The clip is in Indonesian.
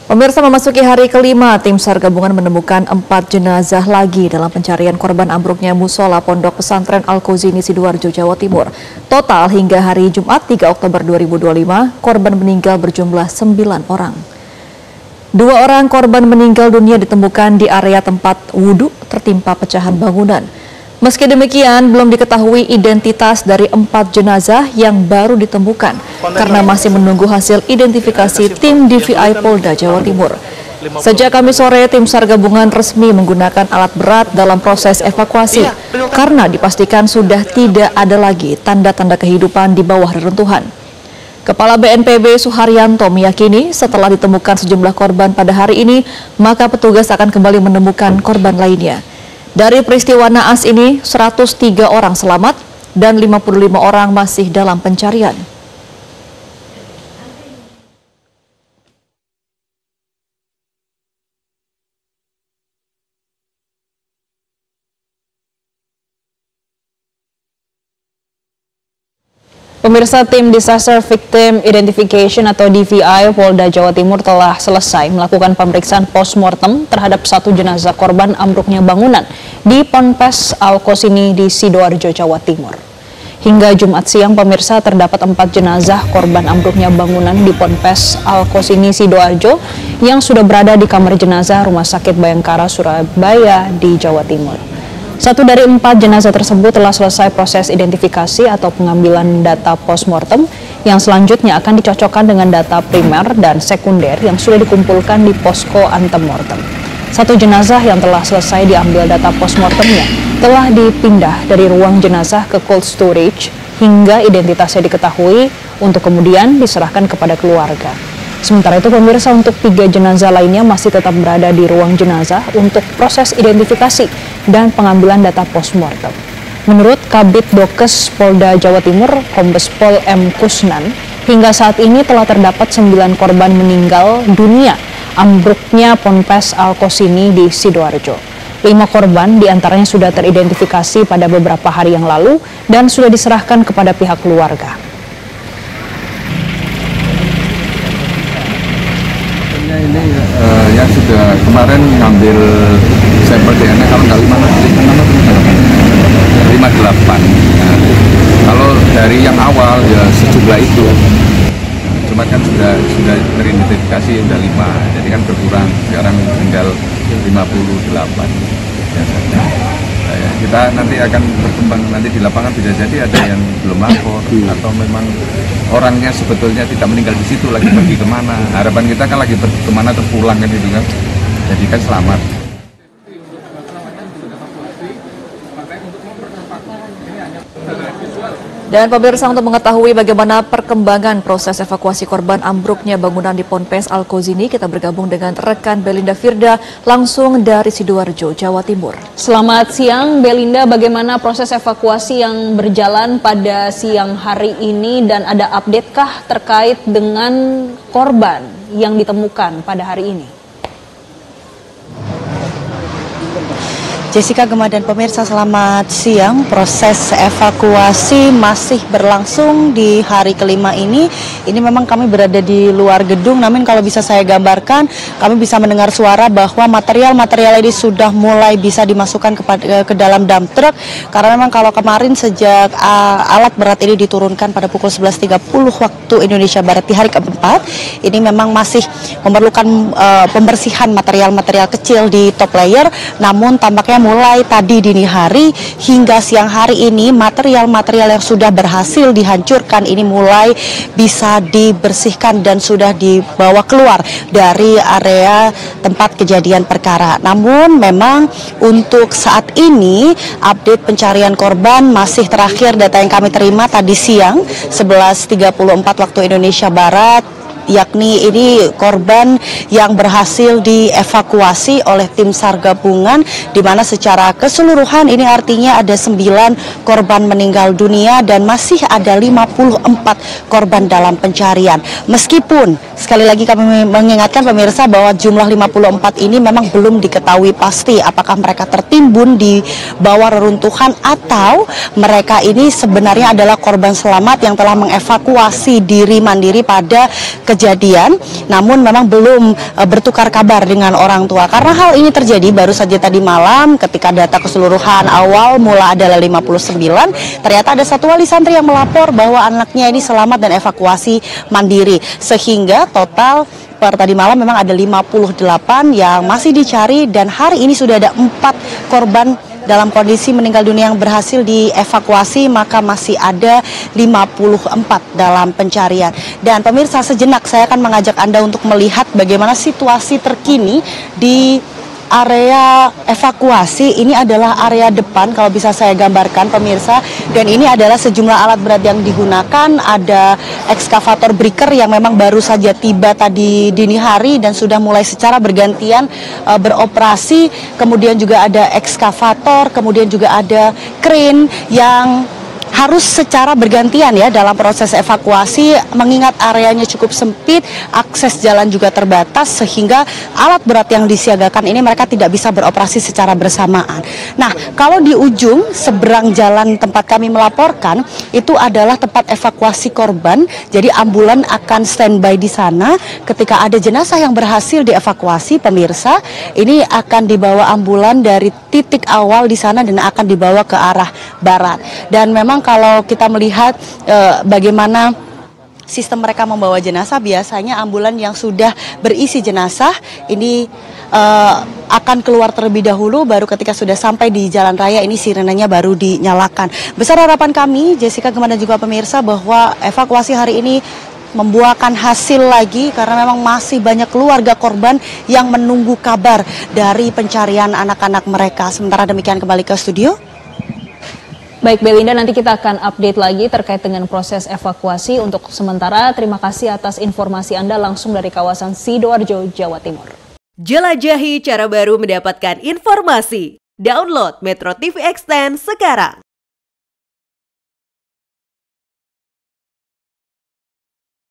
Pemirsa, memasuki hari kelima, tim SAR gabungan menemukan 4 jenazah lagi dalam pencarian korban ambruknya musola Pondok Pesantren Al-Qauzini Sidoarjo, Jawa Timur. Total hingga hari Jumat 3 Oktober 2025, korban meninggal berjumlah 9 orang. 2 orang korban meninggal dunia ditemukan di area tempat wudhu tertimpa pecahan bangunan. Meski demikian, belum diketahui identitas dari 4 jenazah yang baru ditemukan karena masih menunggu hasil identifikasi tim DVI Polda Jawa Timur. Sejak Kamis sore, tim SAR gabungan resmi menggunakan alat berat dalam proses evakuasi karena dipastikan sudah tidak ada lagi tanda-tanda kehidupan di bawah reruntuhan. Kepala BNPB Suharyanto meyakini setelah ditemukan sejumlah korban pada hari ini, maka petugas akan kembali menemukan korban lainnya. Dari peristiwa naas ini, 103 orang selamat dan 55 orang masih dalam pencarian. Pemirsa, tim Disaster Victim Identification atau DVI Polda Jawa Timur telah selesai melakukan pemeriksaan postmortem terhadap 1 jenazah korban ambruknya bangunan di Ponpes Al-Qauzini di Sidoarjo, Jawa Timur. Hingga Jumat siang, pemirsa, terdapat 4 jenazah korban ambruknya bangunan di Ponpes Al-Qauzini Sidoarjo yang sudah berada di kamar jenazah Rumah Sakit Bayangkara Surabaya di Jawa Timur. 1 dari 4 jenazah tersebut telah selesai proses identifikasi atau pengambilan data postmortem yang selanjutnya akan dicocokkan dengan data primer dan sekunder yang sudah dikumpulkan di posko antemortem. 1 jenazah yang telah selesai diambil data postmortemnya telah dipindah dari ruang jenazah ke cold storage hingga identitasnya diketahui untuk kemudian diserahkan kepada keluarga. Sementara itu, pemirsa, untuk 3 jenazah lainnya masih tetap berada di ruang jenazah untuk proses identifikasi dan pengambilan data postmortem. Menurut Kabid Dokes Polda Jawa Timur, Kombes Pol M. Kusnan, hingga saat ini telah terdapat 9 korban meninggal dunia ambruknya Ponpes Al-Qauzini di Sidoarjo. 5 korban diantaranya sudah teridentifikasi pada beberapa hari yang lalu dan sudah diserahkan kepada pihak keluarga. Ini yang sudah kemarin ngambil sampel DNA kalau nggak 58. Nah, kalau dari yang awal ya sejumlah itu, cuma kan sudah teridentifikasi udah 5, jadi kan berkurang, sekarang tinggal 58 biasanya. Kita nanti akan berkembang nanti di lapangan, bisa jadi ada yang belum lapor atau memang orangnya sebetulnya tidak meninggal di situ, lagi pergi kemana. Harapan kita kan lagi pergi kemana terus pulang kan gitu kan, jadi kan selamat. Dan pemirsa, untuk mengetahui bagaimana perkembangan proses evakuasi korban ambruknya bangunan di Ponpes Al-Qauzini, kita bergabung dengan rekan Belinda Firda langsung dari Sidoarjo, Jawa Timur. Selamat siang, Belinda. Bagaimana proses evakuasi yang berjalan pada siang hari ini dan ada update-kah terkait dengan korban yang ditemukan pada hari ini? Jessica, Gemma, dan pemirsa, selamat siang. Proses evakuasi masih berlangsung di hari kelima ini. Ini memang kami berada di luar gedung, namun kalau bisa saya gambarkan, kami bisa mendengar suara bahwa material-material ini sudah mulai bisa dimasukkan ke dalam dump truck. Karena memang kalau kemarin sejak alat berat ini diturunkan pada pukul 11.30 waktu Indonesia Barat di hari keempat, ini memang masih memerlukan pembersihan material-material kecil di top layer, namun tampaknya mulai tadi dini hari hingga siang hari ini material-material yang sudah berhasil dihancurkan ini mulai bisa dibersihkan dan sudah dibawa keluar dari area tempat kejadian perkara. Namun memang untuk saat ini update pencarian korban masih terakhir data yang kami terima tadi siang 11.34 waktu Indonesia Barat, yakni ini korban yang berhasil dievakuasi oleh tim SAR gabungan, di mana secara keseluruhan ini artinya ada 9 korban meninggal dunia dan masih ada 54 korban dalam pencarian. Meskipun sekali lagi kami mengingatkan pemirsa bahwa jumlah 54 ini memang belum diketahui pasti apakah mereka tertimbun di bawah reruntuhan atau mereka ini sebenarnya adalah korban selamat yang telah mengevakuasi diri mandiri pada kejadian kejadian, namun memang belum bertukar kabar dengan orang tua. Karena hal ini terjadi baru saja tadi malam ketika data keseluruhan awal mula adalah 59, ternyata ada satu wali santri yang melapor bahwa anaknya ini selamat dan evakuasi mandiri. Sehingga total per tadi malam memang ada 58 yang masih dicari dan hari ini sudah ada 4 korban dalam kondisi meninggal dunia yang berhasil dievakuasi, maka masih ada 54 dalam pencarian. Dan pemirsa, sejenak saya akan mengajak Anda untuk melihat bagaimana situasi terkini di area evakuasi. Ini adalah area depan kalau bisa saya gambarkan pemirsa, dan ini adalah sejumlah alat berat yang digunakan. Ada ekskavator breaker yang memang baru saja tiba tadi dini hari dan sudah mulai secara bergantian beroperasi. Kemudian juga ada ekskavator, kemudian juga ada crane yang harus secara bergantian ya dalam proses evakuasi, mengingat areanya cukup sempit, akses jalan juga terbatas, sehingga alat berat yang disiagakan ini mereka tidak bisa beroperasi secara bersamaan. Nah, kalau di ujung seberang jalan tempat kami melaporkan, itu adalah tempat evakuasi korban, jadi ambulan akan standby di sana. Ketika ada jenazah yang berhasil dievakuasi, pemirsa, ini akan dibawa ambulan dari titik awal di sana dan akan dibawa ke arah barat. Dan memang kalau kita melihat bagaimana sistem mereka membawa jenazah, biasanya ambulan yang sudah berisi jenazah ini akan keluar terlebih dahulu, baru ketika sudah sampai di jalan raya ini sirenenya baru dinyalakan. Besar harapan kami, Jessica, Gemma dan juga pemirsa, bahwa evakuasi hari ini membuahkan hasil lagi, karena memang masih banyak keluarga korban yang menunggu kabar dari pencarian anak-anak mereka. Sementara demikian, kembali ke studio. Baik Belinda, nanti kita akan update lagi terkait dengan proses evakuasi. Untuk sementara, terima kasih atas informasi Anda langsung dari kawasan Sidoarjo, Jawa Timur. Jelajahi cara baru mendapatkan informasi. Download Metro TV Extend sekarang.